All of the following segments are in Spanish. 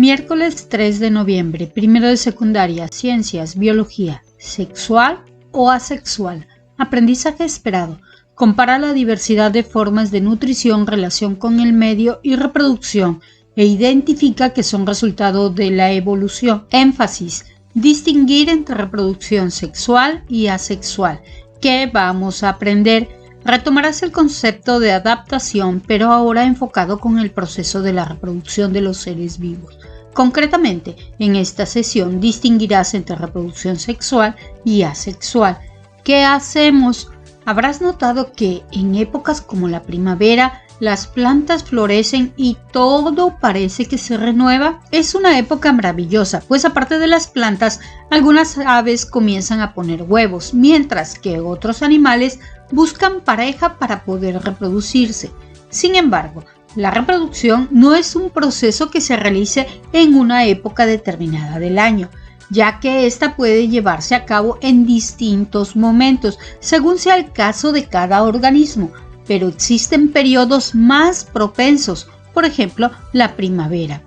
Miércoles 3 de noviembre, primero de secundaria, ciencias, biología, sexual o asexual. Aprendizaje esperado. Compara la diversidad de formas de nutrición, relación con el medio y reproducción e identifica que son resultado de la evolución. Énfasis. Distinguir entre reproducción sexual y asexual. ¿Qué vamos a aprender? Retomarás el concepto de adaptación, pero ahora enfocado con el proceso de la reproducción de los seres vivos. Concretamente, en esta sesión distinguirás entre reproducción sexual y asexual. ¿Qué hacemos? Habrás notado que en épocas como la primavera, las plantas florecen y todo parece que se renueva. Es una época maravillosa, pues aparte de las plantas, algunas aves comienzan a poner huevos, mientras que otros animales buscan pareja para poder reproducirse. Sin embargo, la reproducción no es un proceso que se realice en una época determinada del año, ya que ésta puede llevarse a cabo en distintos momentos, según sea el caso de cada organismo, pero existen periodos más propensos, por ejemplo, la primavera.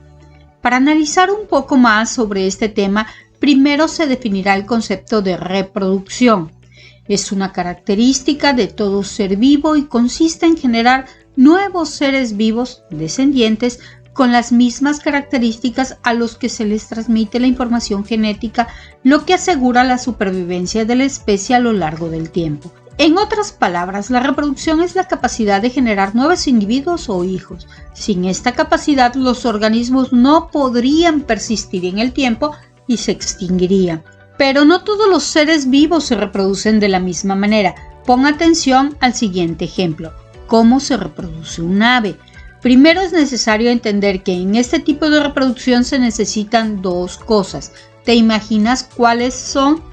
Para analizar un poco más sobre este tema, primero se definirá el concepto de reproducción. Es una característica de todo ser vivo y consiste en generar nuevos seres vivos, descendientes, con las mismas características a los que se les transmite la información genética, lo que asegura la supervivencia de la especie a lo largo del tiempo. En otras palabras, la reproducción es la capacidad de generar nuevos individuos o hijos. Sin esta capacidad, los organismos no podrían persistir en el tiempo y se extinguirían. Pero no todos los seres vivos se reproducen de la misma manera. Pon atención al siguiente ejemplo. ¿Cómo se reproduce un ave? Primero es necesario entender que en este tipo de reproducción se necesitan dos cosas. ¿Te imaginas cuáles son?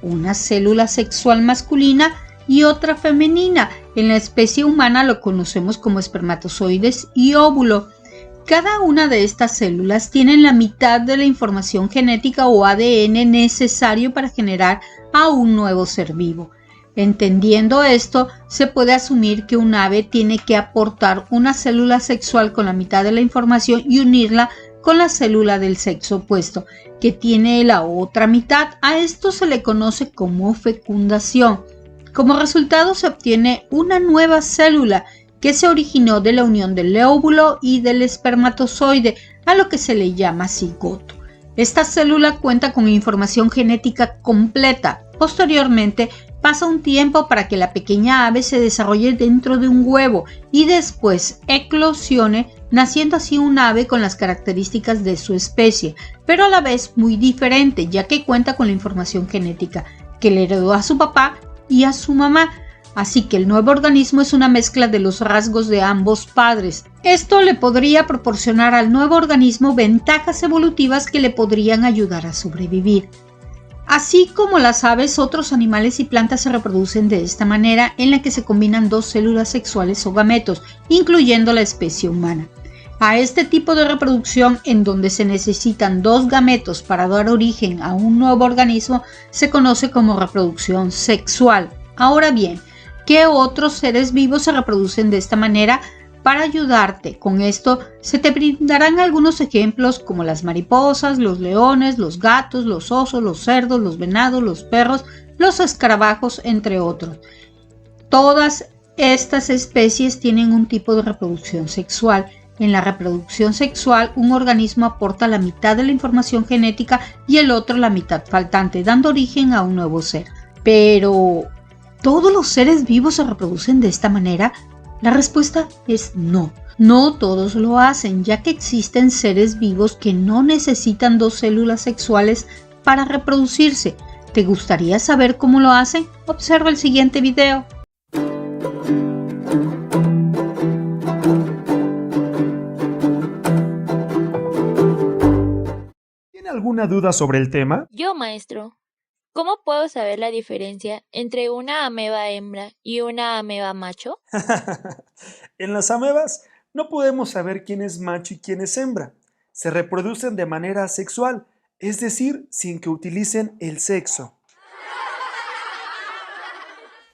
Una célula sexual masculina y otra femenina. En la especie humana lo conocemos como espermatozoides y óvulo. Cada una de estas células tiene la mitad de la información genética o ADN necesario para generar a un nuevo ser vivo. Entendiendo esto, se puede asumir que un ave tiene que aportar una célula sexual con la mitad de la información y unirla con la célula del sexo opuesto, que tiene la otra mitad. A esto se le conoce como fecundación. Como resultado se obtiene una nueva célula que se originó de la unión del óvulo y del espermatozoide, a lo que se le llama cigoto. Esta célula cuenta con información genética completa. Posteriormente, pasa un tiempo para que la pequeña ave se desarrolle dentro de un huevo y después eclosione, naciendo así un ave con las características de su especie, pero a la vez muy diferente, ya que cuenta con la información genética que le heredó a su papá y a su mamá. Así que el nuevo organismo es una mezcla de los rasgos de ambos padres. Esto le podría proporcionar al nuevo organismo ventajas evolutivas que le podrían ayudar a sobrevivir. Así como las aves, otros animales y plantas se reproducen de esta manera, en la que se combinan dos células sexuales o gametos, incluyendo la especie humana. A este tipo de reproducción, en donde se necesitan dos gametos para dar origen a un nuevo organismo, se conoce como reproducción sexual. Ahora bien, ¿qué otros seres vivos se reproducen de esta manera? Para ayudarte con esto, se te brindarán algunos ejemplos como las mariposas, los leones, los gatos, los osos, los cerdos, los venados, los perros, los escarabajos, entre otros. Todas estas especies tienen un tipo de reproducción sexual. En la reproducción sexual, un organismo aporta la mitad de la información genética y el otro la mitad faltante, dando origen a un nuevo ser. Pero, ¿todos los seres vivos se reproducen de esta manera? La respuesta es no. No todos lo hacen, ya que existen seres vivos que no necesitan dos células sexuales para reproducirse. ¿Te gustaría saber cómo lo hacen? Observa el siguiente video. ¿Tiene alguna duda sobre el tema? Yo, maestro. ¿Cómo puedo saber la diferencia entre una ameba hembra y una ameba macho? En las amebas no podemos saber quién es macho y quién es hembra. Se reproducen de manera asexual, es decir, sin que utilicen el sexo.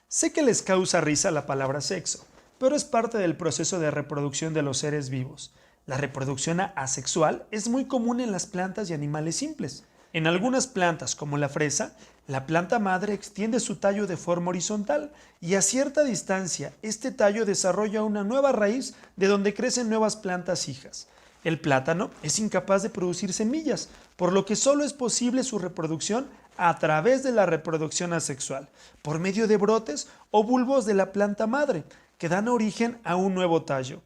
Sé que les causa risa la palabra sexo, pero es parte del proceso de reproducción de los seres vivos. La reproducción asexual es muy común en las plantas y animales simples. En algunas plantas, como la fresa, la planta madre extiende su tallo de forma horizontal y a cierta distancia este tallo desarrolla una nueva raíz de donde crecen nuevas plantas hijas. El plátano es incapaz de producir semillas, por lo que solo es posible su reproducción a través de la reproducción asexual, por medio de brotes o bulbos de la planta madre, que dan origen a un nuevo tallo.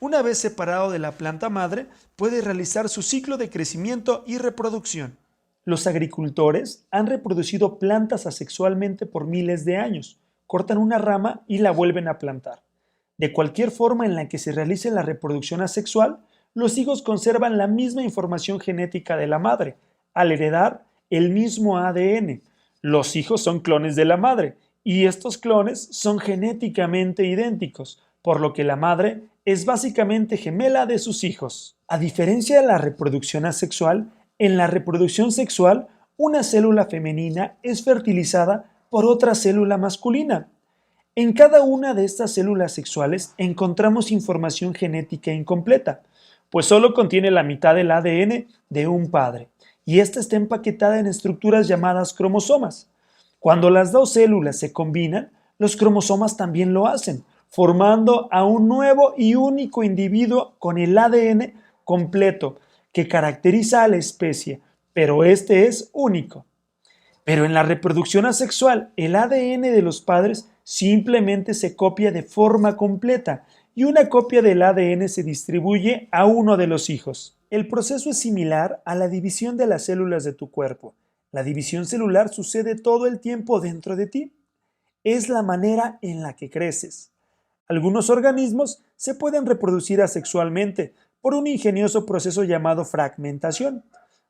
Una vez separado de la planta madre, puede realizar su ciclo de crecimiento y reproducción. Los agricultores han reproducido plantas asexualmente por miles de años. Cortan una rama y la vuelven a plantar. De cualquier forma en la que se realice la reproducción asexual, los hijos conservan la misma información genética de la madre, al heredar el mismo ADN. Los hijos son clones de la madre, y estos clones son genéticamente idénticos, por lo que la madre es básicamente gemela de sus hijos. A diferencia de la reproducción asexual, en la reproducción sexual, una célula femenina es fertilizada por otra célula masculina. En cada una de estas células sexuales encontramos información genética incompleta, pues solo contiene la mitad del ADN de un padre, y esta está empaquetada en estructuras llamadas cromosomas. Cuando las dos células se combinan, los cromosomas también lo hacen, formando a un nuevo y único individuo con el ADN completo, que caracteriza a la especie, pero este es único. Pero en la reproducción asexual, el ADN de los padres simplemente se copia de forma completa y una copia del ADN se distribuye a uno de los hijos. El proceso es similar a la división de las células de tu cuerpo. La división celular sucede todo el tiempo dentro de ti. Es la manera en la que creces. Algunos organismos se pueden reproducir asexualmente por un ingenioso proceso llamado fragmentación.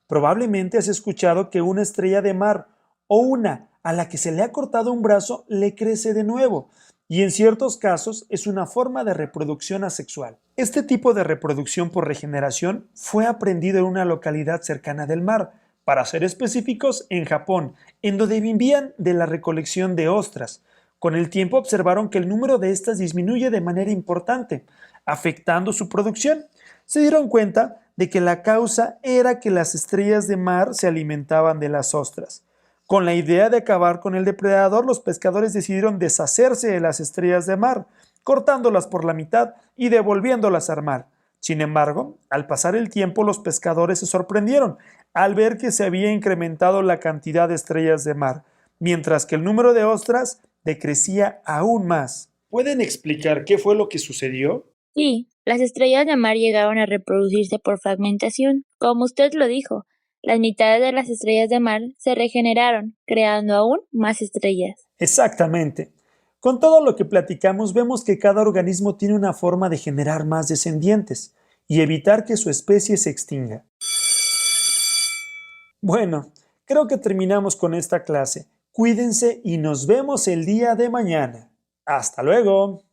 Probablemente has escuchado que una estrella de mar o una a la que se le ha cortado un brazo le crece de nuevo, y en ciertos casos es una forma de reproducción asexual. Este tipo de reproducción por regeneración fue aprendido en una localidad cercana del mar, para ser específicos en Japón, en donde vivían de la recolección de ostras. Con el tiempo observaron que el número de estas disminuye de manera importante, afectando su producción. Se dieron cuenta de que la causa era que las estrellas de mar se alimentaban de las ostras. Con la idea de acabar con el depredador, los pescadores decidieron deshacerse de las estrellas de mar, cortándolas por la mitad y devolviéndolas al mar. Sin embargo, al pasar el tiempo, los pescadores se sorprendieron al ver que se había incrementado la cantidad de estrellas de mar, mientras que el número de ostras decrecía aún más. ¿Pueden explicar qué fue lo que sucedió? Sí, las estrellas de mar llegaron a reproducirse por fragmentación. Como usted lo dijo, las mitades de las estrellas de mar se regeneraron, creando aún más estrellas. Exactamente. Con todo lo que platicamos, vemos que cada organismo tiene una forma de generar más descendientes y evitar que su especie se extinga. Bueno, creo que terminamos con esta clase. Cuídense y nos vemos el día de mañana. ¡Hasta luego!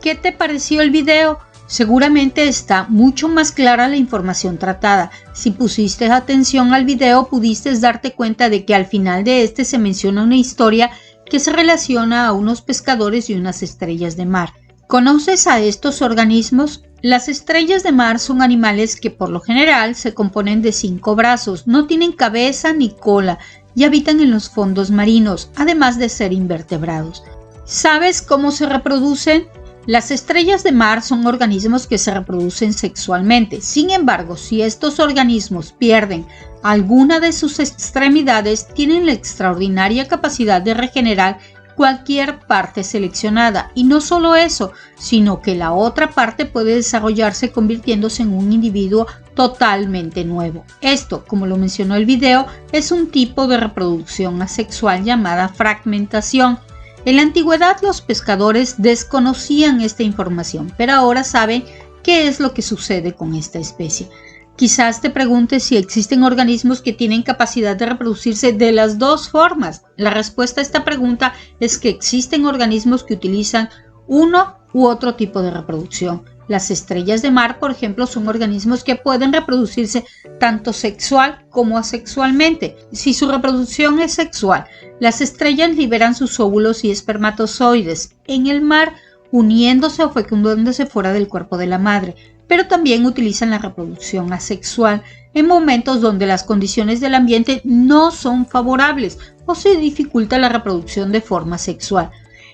¿Qué te pareció el video? Seguramente está mucho más clara la información tratada. Si pusiste atención al video, pudiste darte cuenta de que al final de este se menciona una historia que se relaciona a unos pescadores y unas estrellas de mar. ¿Conoces a estos organismos? Las estrellas de mar son animales que por lo general se componen de 5 brazos, no tienen cabeza ni cola y habitan en los fondos marinos, además de ser invertebrados. ¿Sabes cómo se reproducen? Las estrellas de mar son organismos que se reproducen sexualmente. Sin embargo, si estos organismos pierden alguna de sus extremidades, tienen la extraordinaria capacidad de regenerar cualquier parte seleccionada. Y no solo eso, sino que la otra parte puede desarrollarse convirtiéndose en un individuo totalmente nuevo. Esto, como lo mencionó el video, es un tipo de reproducción asexual llamada fragmentación. En la antigüedad los pescadores desconocían esta información, pero ahora saben qué es lo que sucede con esta especie. Quizás te preguntes si existen organismos que tienen capacidad de reproducirse de las dos formas. La respuesta a esta pregunta es que existen organismos que utilizan uno u otro tipo de reproducción. Las estrellas de mar, por ejemplo, son organismos que pueden reproducirse tanto sexual como asexualmente. Si su reproducción es sexual, las estrellas liberan sus óvulos y espermatozoides. En el mar, uniéndose o fecundándose fuera del cuerpo de la madre, pero también utilizan la reproducción asexual en momentos donde las condiciones del ambiente no son favorables o se dificulta la reproducción de forma sexual.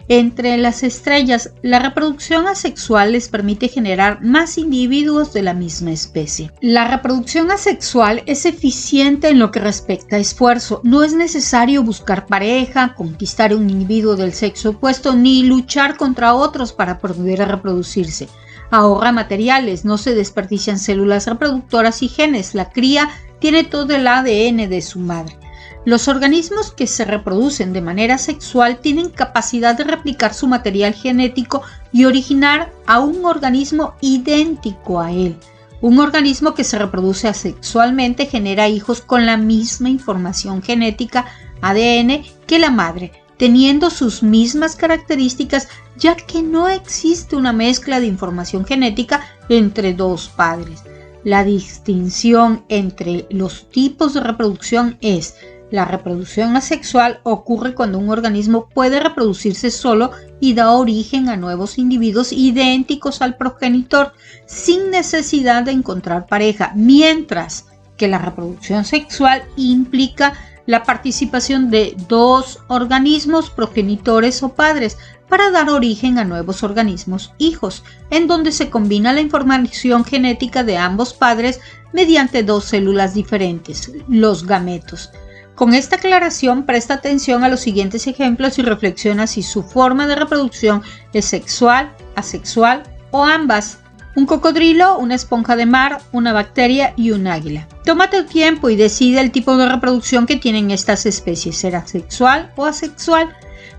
Entre las estrellas, la reproducción asexual les permite generar más individuos de la misma especie. La reproducción asexual es eficiente en lo que respecta a esfuerzo. No es necesario buscar pareja, conquistar un individuo del sexo opuesto, ni luchar contra otros para poder reproducirse. Ahorra materiales, no se desperdician células reproductoras y genes. La cría tiene todo el ADN de su madre. Los organismos que se reproducen de manera sexual tienen capacidad de replicar su material genético y originar a un organismo idéntico a él. Un organismo que se reproduce asexualmente genera hijos con la misma información genética, ADN, que la madre, teniendo sus mismas características, ya que no existe una mezcla de información genética entre dos padres. La distinción entre los tipos de reproducción es: la reproducción asexual ocurre cuando un organismo puede reproducirse solo y da origen a nuevos individuos idénticos al progenitor, sin necesidad de encontrar pareja, mientras que la reproducción sexual implica la participación de dos organismos progenitores o padres para dar origen a nuevos organismos hijos, en donde se combina la información genética de ambos padres mediante dos células diferentes, los gametos. Con esta aclaración, presta atención a los siguientes ejemplos y reflexiona si su forma de reproducción es sexual, asexual o ambas. Un cocodrilo, una esponja de mar, una bacteria y un águila. Tómate el tiempo y decide el tipo de reproducción que tienen estas especies, ¿será sexual o asexual?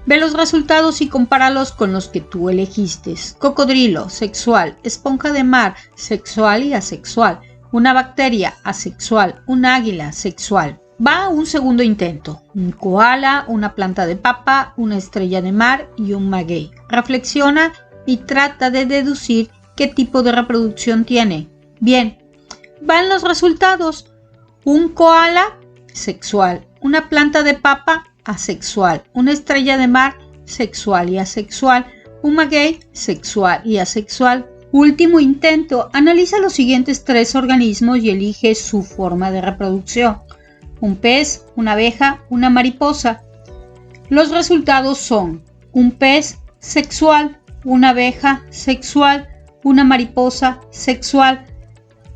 Ve los resultados y compáralos con los que tú elegiste. Cocodrilo, sexual; esponja de mar, sexual y asexual; una bacteria, asexual; un águila, sexual. Va a un segundo intento. Un koala, una planta de papa, una estrella de mar y un maguey. Reflexiona y trata de deducir qué tipo de reproducción tiene. Bien, van los resultados. Un koala, sexual; una planta de papa, asexual; una estrella de mar, sexual y asexual; un maguey, sexual y asexual. Último intento. Analiza los siguientes 3 organismos y elige su forma de reproducción. Un pez, una abeja, una mariposa. Los resultados son: un pez, sexual; una abeja, sexual; una mariposa, sexual.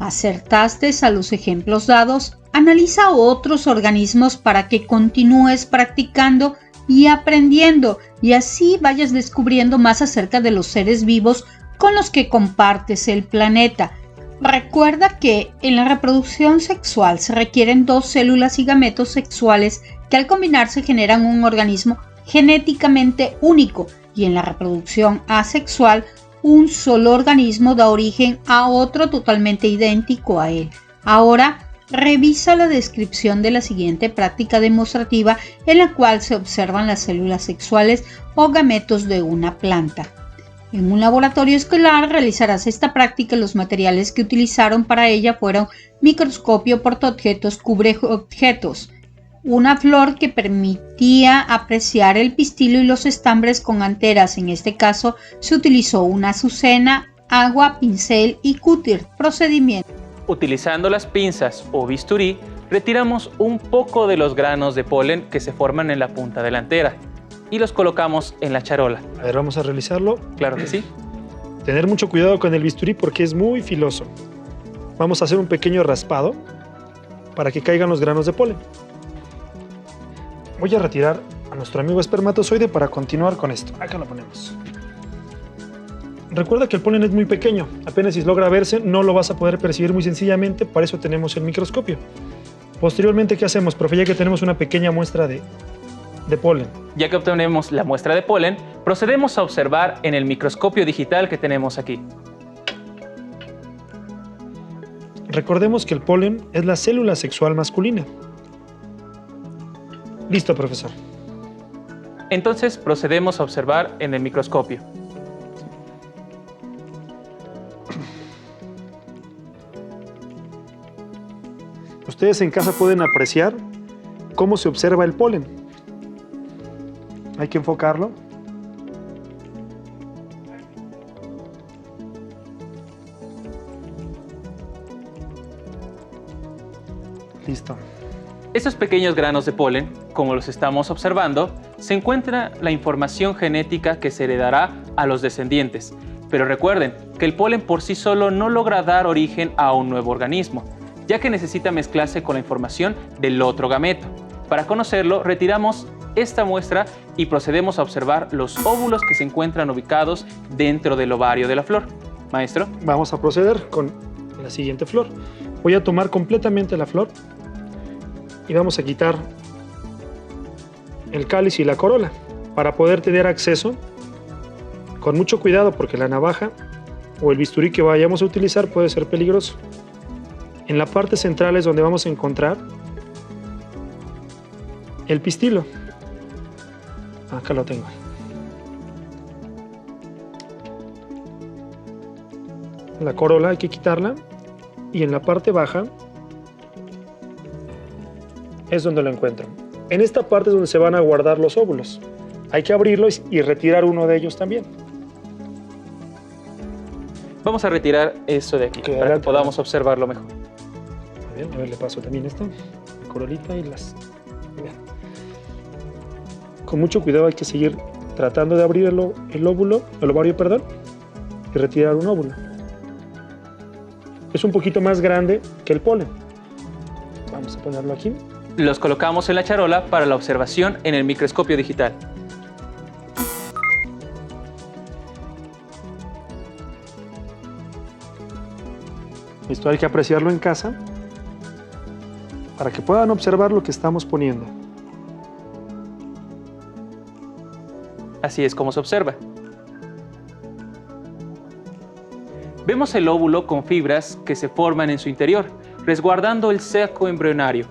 ¿Acertaste a los ejemplos dados? Analiza otros organismos para que continúes practicando y aprendiendo, y así vayas descubriendo más acerca de los seres vivos con los que compartes el planeta. Recuerda que en la reproducción sexual se requieren 2 células y gametos sexuales que al combinarse generan un organismo genéticamente único, y en la reproducción asexual un solo organismo da origen a otro totalmente idéntico a él. Ahora revisa la descripción de la siguiente práctica demostrativa en la cual se observan las células sexuales o gametos de una planta. En un laboratorio escolar realizarás esta práctica. Los materiales que utilizaron para ella fueron microscopio, portaobjetos, cubreobjetos, una flor que permitía apreciar el pistilo y los estambres con anteras. En este caso se utilizó una azucena, agua, pincel y cúter. Procedimiento. Utilizando las pinzas o bisturí, retiramos un poco de los granos de polen que se forman en la punta delantera y los colocamos en la charola. A ver, vamos a realizarlo. Claro que sí. Tener mucho cuidado con el bisturí porque es muy filoso. Vamos a hacer un pequeño raspado para que caigan los granos de polen. Voy a retirar a nuestro amigo espermatozoide para continuar con esto. Acá lo ponemos. Recuerda que el polen es muy pequeño. Apenas si logra verse, no lo vas a poder percibir muy sencillamente. Para eso tenemos el microscopio. Posteriormente, ¿qué hacemos, profe? Ya que tenemos una pequeña muestra de polen. Ya que obtenemos la muestra de polen, procedemos a observar en el microscopio digital que tenemos aquí. Recordemos que el polen es la célula sexual masculina. Listo, profesor. Entonces procedemos a observar en el microscopio. Ustedes en casa pueden apreciar cómo se observa el polen. Hay que enfocarlo. Listo. Estos pequeños granos de polen, como los estamos observando, se encuentra la información genética que se heredará a los descendientes. Pero recuerden que el polen por sí solo no logra dar origen a un nuevo organismo, ya que necesita mezclarse con la información del otro gameto. Para conocerlo, retiramos esta muestra y procedemos a observar los óvulos que se encuentran ubicados dentro del ovario de la flor. Maestro. Vamos a proceder con la siguiente flor. Voy a tomar completamente la flor y vamos a quitar el cáliz y la corola para poder tener acceso, con mucho cuidado porque la navaja o el bisturí que vayamos a utilizar puede ser peligroso. En la parte central es donde vamos a encontrar el pistilo. Acá lo tengo. La corola hay que quitarla y en la parte baja es donde lo encuentran. En esta parte es donde se van a guardar los óvulos. Hay que abrirlos y retirar uno de ellos también. Vamos a retirar esto de aquí para que podamos observarlo mejor. Muy bien, a ver, le paso también esta, la corolita y las... Bien. Con mucho cuidado hay que seguir tratando de abrir el ovario, perdón, y retirar un óvulo. Es un poquito más grande que el polen. Vamos a ponerlo aquí. Los colocamos en la charola para la observación en el microscopio digital. Esto hay que apreciarlo en casa para que puedan observar lo que estamos poniendo. Así es como se observa. Vemos el óvulo con fibras que se forman en su interior, resguardando el saco embrionario.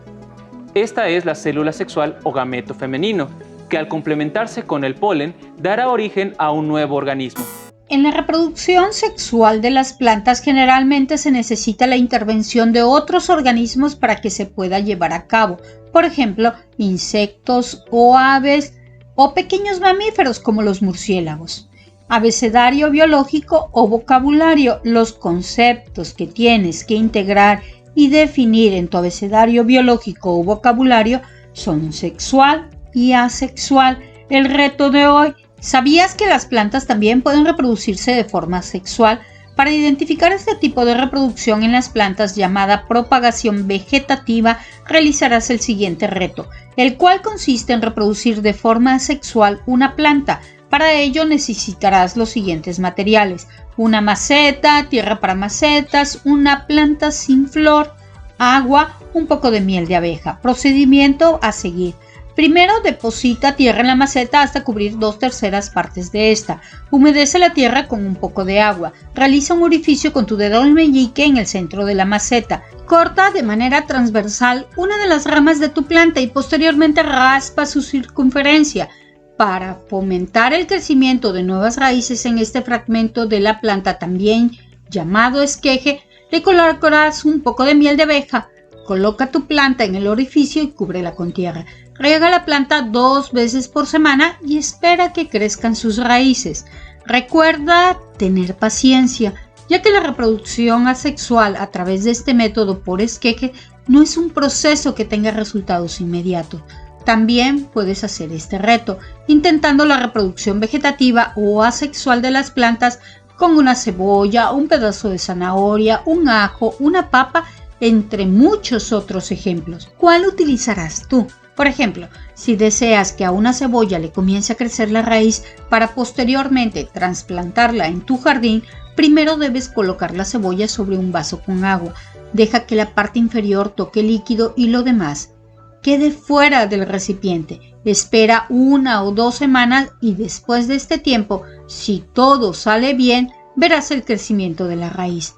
Esta es la célula sexual o gameto femenino, que al complementarse con el polen dará origen a un nuevo organismo. En la reproducción sexual de las plantas generalmente se necesita la intervención de otros organismos para que se pueda llevar a cabo. Por ejemplo, insectos o aves o pequeños mamíferos como los murciélagos. Abecedario biológico o vocabulario. Los conceptos que tienes que integrar y definir en tu abecedario biológico o vocabulario son sexual y asexual. El reto de hoy: ¿sabías que las plantas también pueden reproducirse de forma sexual? Para identificar este tipo de reproducción en las plantas, llamada propagación vegetativa, realizarás el siguiente reto, el cual consiste en reproducir de forma asexual una planta. Para ello necesitarás los siguientes materiales: una maceta, tierra para macetas, una planta sin flor, agua, un poco de miel de abeja. Procedimiento a seguir. Primero, deposita tierra en la maceta hasta cubrir 2/3 partes de esta. Humedece la tierra con un poco de agua. Realiza un orificio con tu dedo meñique en el centro de la maceta. Corta de manera transversal una de las ramas de tu planta y posteriormente raspa su circunferencia. Para fomentar el crecimiento de nuevas raíces en este fragmento de la planta, también llamado esqueje, le colocarás un poco de miel de abeja. Coloca tu planta en el orificio y cúbrela con tierra. Riega la planta 2 veces por semana y espera que crezcan sus raíces. Recuerda tener paciencia, ya que la reproducción asexual a través de este método por esqueje no es un proceso que tenga resultados inmediatos. También puedes hacer este reto intentando la reproducción vegetativa o asexual de las plantas con una cebolla, un pedazo de zanahoria, un ajo, una papa, entre muchos otros ejemplos. ¿Cuál utilizarás tú? Por ejemplo, si deseas que a una cebolla le comience a crecer la raíz para posteriormente trasplantarla en tu jardín, primero debes colocar la cebolla sobre un vaso con agua. Deja que la parte inferior toque líquido y lo demás quede fuera del recipiente. Espera 1 o 2 semanas y después de este tiempo, si todo sale bien, verás el crecimiento de la raíz.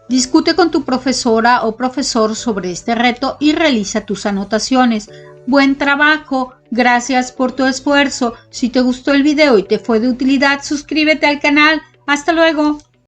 Discute con tu profesora o profesor sobre este reto y realiza tus anotaciones. ¡Buen trabajo! Gracias por tu esfuerzo. Si te gustó el video y te fue de utilidad, suscríbete al canal. ¡Hasta luego!